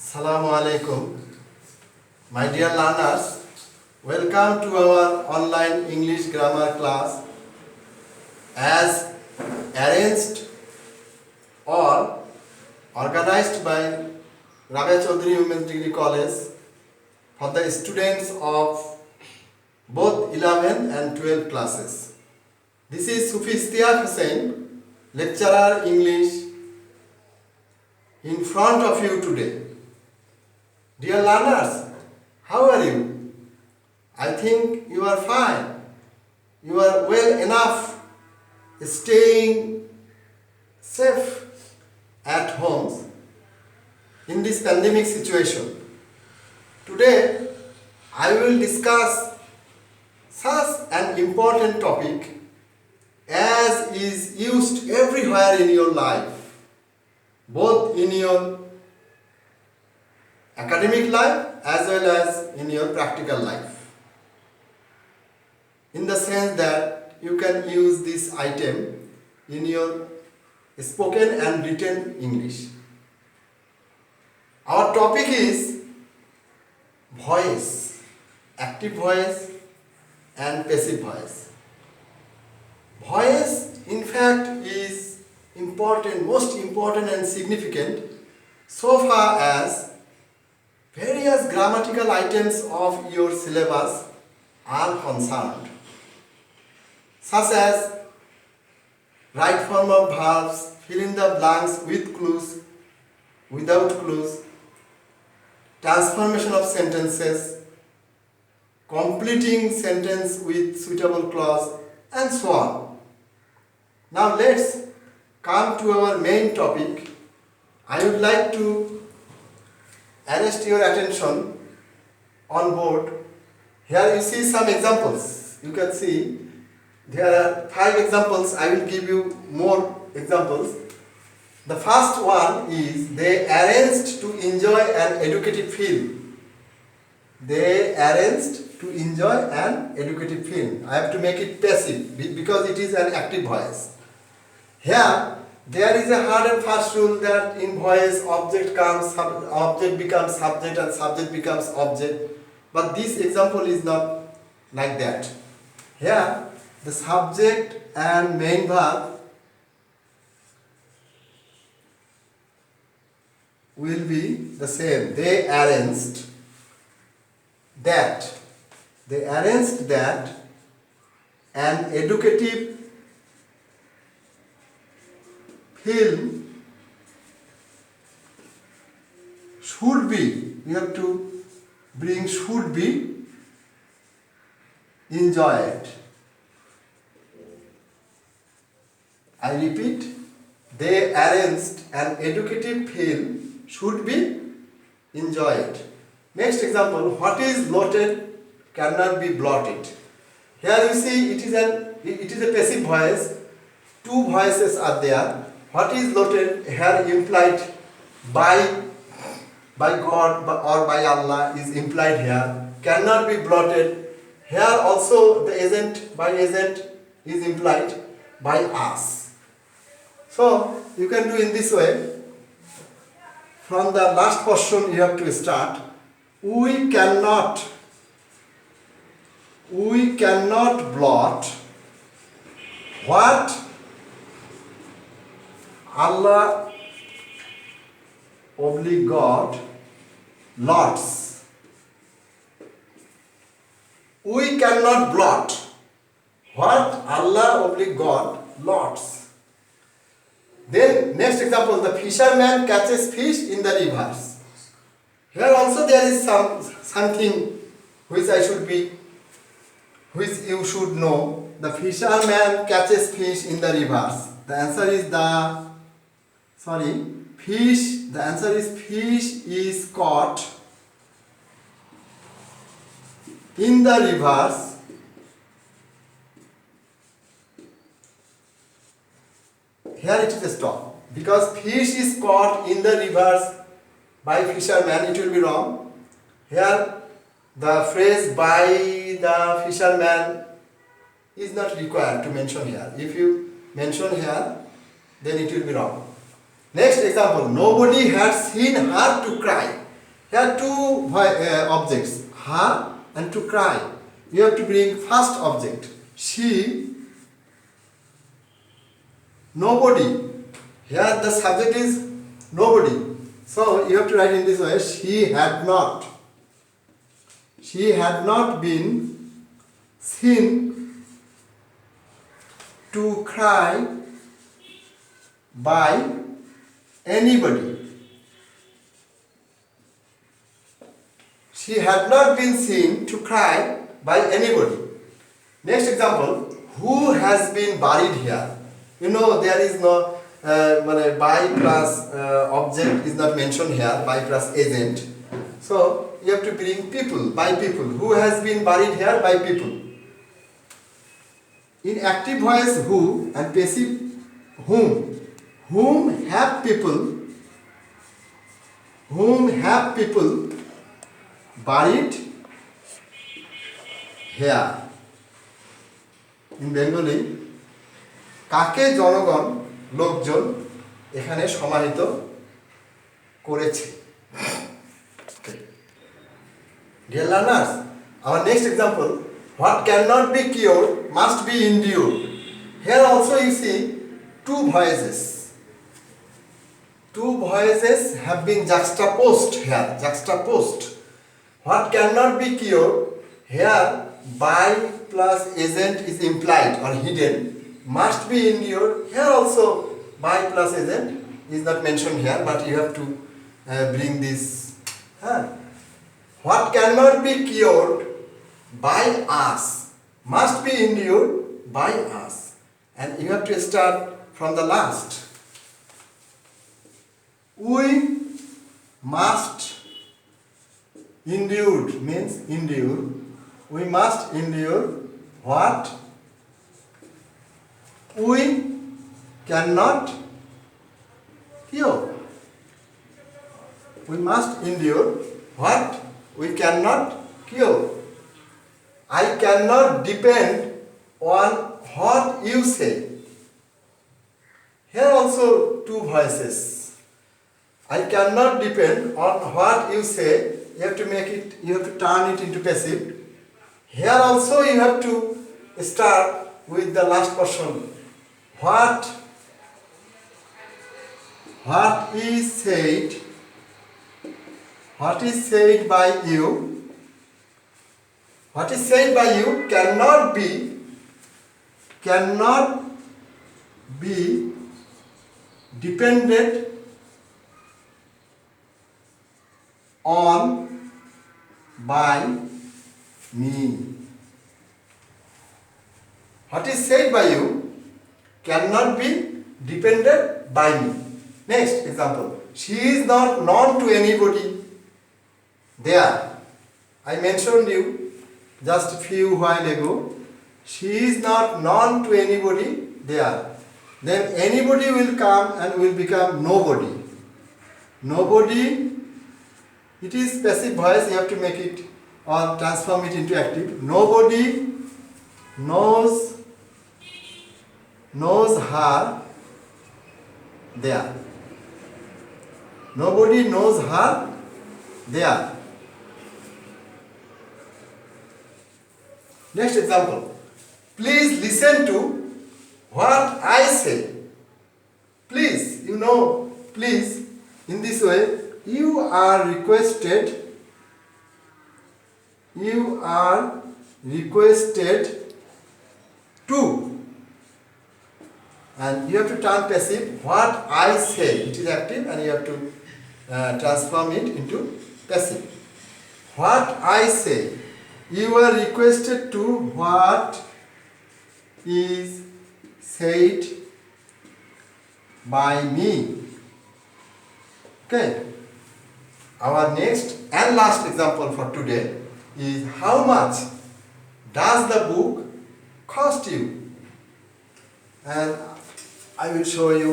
Assalamu alaikum. My dear learners, welcome to our online English grammar class as arranged or organized by Rabia Chaudhary Women's Degree College for the students of both 11 and 12 classes. This is Sufi Istiaq Hussain, lecturer English, in front of you today. Dear learners, how are you? I think you are fine. You are well enough staying safe at homes in this pandemic situation. Today, I will discuss such an important topic as is used everywhere in your life, both in your academic life as well as in your practical life, in the sense that you can use this item in your spoken and written English. Our topic is voice, active voice and passive voice. Voice, in fact, is important, most important and significant so far as various grammatical items of your syllabus are concerned, such as right form of verbs, fill in the blanks with clues, without clues, transformation of sentences, completing sentence with suitable clause, and so on. Now let's come to our main topic. I would like to arrest your attention on board. Here you see some examples. You can see there are 5 examples. I will give you more examples. The first one is they arranged to enjoy an educative film. They arranged to enjoy an educative film. I have to make it passive because it is an active voice. Here there is a hard and fast rule that in voice object becomes subject and subject becomes object. But this example is not like that. Here the subject and main verb will be the same. They arranged that an educative film should be, we have to bring should be enjoyed. I repeat, they arranged an educative film should be enjoyed. Next example, what is blotted cannot be blotted. Here you see it is a passive voice. 2 voices are there. What is blotted here implied by God or by Allah is implied here. Cannot be blotted. Here also the agent by agent is implied by us. So you can do in this way. From the last portion you have to start. We cannot blot what Allah oblique God lots. We cannot blot what Allah oblique God lots. Then next example, the fisherman catches fish in the rivers. Here also there is something which you should know. The fisherman catches fish in the rivers. The answer is fish. The answer is fish is caught in the rivers here it is a stop, because fish is caught in the rivers by fisherman, it will be wrong. Here the phrase by the fisherman is not required to mention here. If you mention here, then it will be wrong. Next example, nobody had seen her to cry. Here two objects, her and to cry. You have to bring first object, she, nobody. Here the subject is nobody. So you have to write in this way, she had not been seen to cry by anybody. She had not been seen to cry by anybody. Next example, who has been buried here? You know there is no by plus object is not mentioned here, by plus agent. So you have to bring people, by people. Who has been buried here? By people. In active voice who and passive whom. Whom have people buried here. In Bengali, কাকে জনগণ লোকজন এখানে সমাহিত করেছে. Dear learners, our next example, what cannot be cured must be endured. Here also you see two voices. Two voices have been juxtaposed here, juxtaposed. What cannot be cured, here by plus agent is implied or hidden, must be endured. Here also by plus agent is not mentioned here, but you have to bring this. What cannot be cured by us must be endured by us. And you have to start from the last. We must endure means endure. We must endure what we cannot cure. We must endure what we cannot cure. I cannot depend on what you say. Here also two voices. I cannot depend on what you say. You have to make it, you have to turn it into passive. Here also you have to start with the last person. What is said by you, cannot be dependent on by me. What is said by you cannot be depended by me. Next example, she is not known to anybody. There, I mentioned you just a few while ago. She is not known to anybody there. Then anybody will come and will become nobody. Nobody, it is passive voice, you have to make it or transform it into active. Nobody knows her there. Nobody knows her there. Next example. Please listen to what I say. Please, you know, please, in this way, you are requested to, and you have to turn passive. What I say, it is active, and you have to transform it into passive. What I say, you are requested to what is said by me. Okay. Our next and last example for today is how much does the book cost you? And I will show you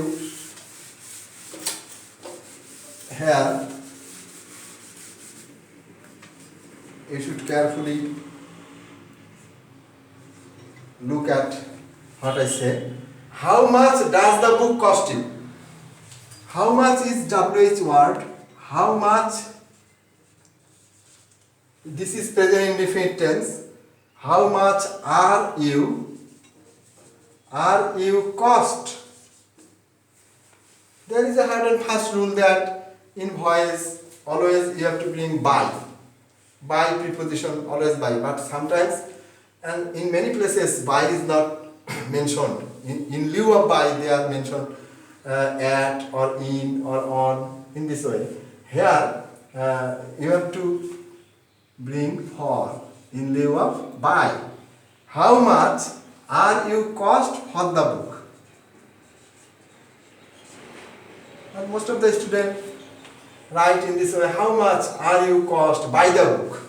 here. You should carefully look at what I say. How much does the book cost you? How much is WH word? How much This is present indefinite tense. How much are you? Are you cost? There is a hard and fast rule that in voice always you have to bring by. By preposition always by, but sometimes and in many places by is not mentioned. In lieu of by they are mentioned at or in or on in this way. Here you have to bring for in lieu of by. How much are you cost for the book? And most of the students write in this way, how much are you cost by the book?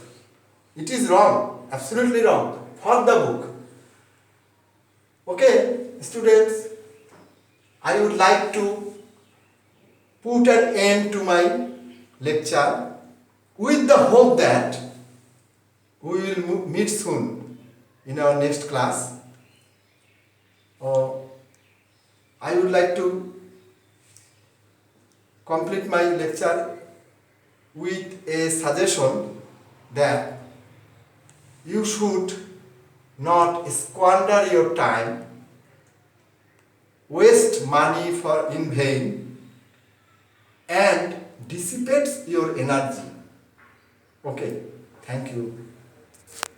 It is wrong, absolutely wrong, for the book. Okay, students, I would like to put an end to my lecture with the hope that we will meet soon in our next class. I would like to complete my lecture with a suggestion that you should not squander your time, waste money in vain, and dissipates your energy. Okay, thank you.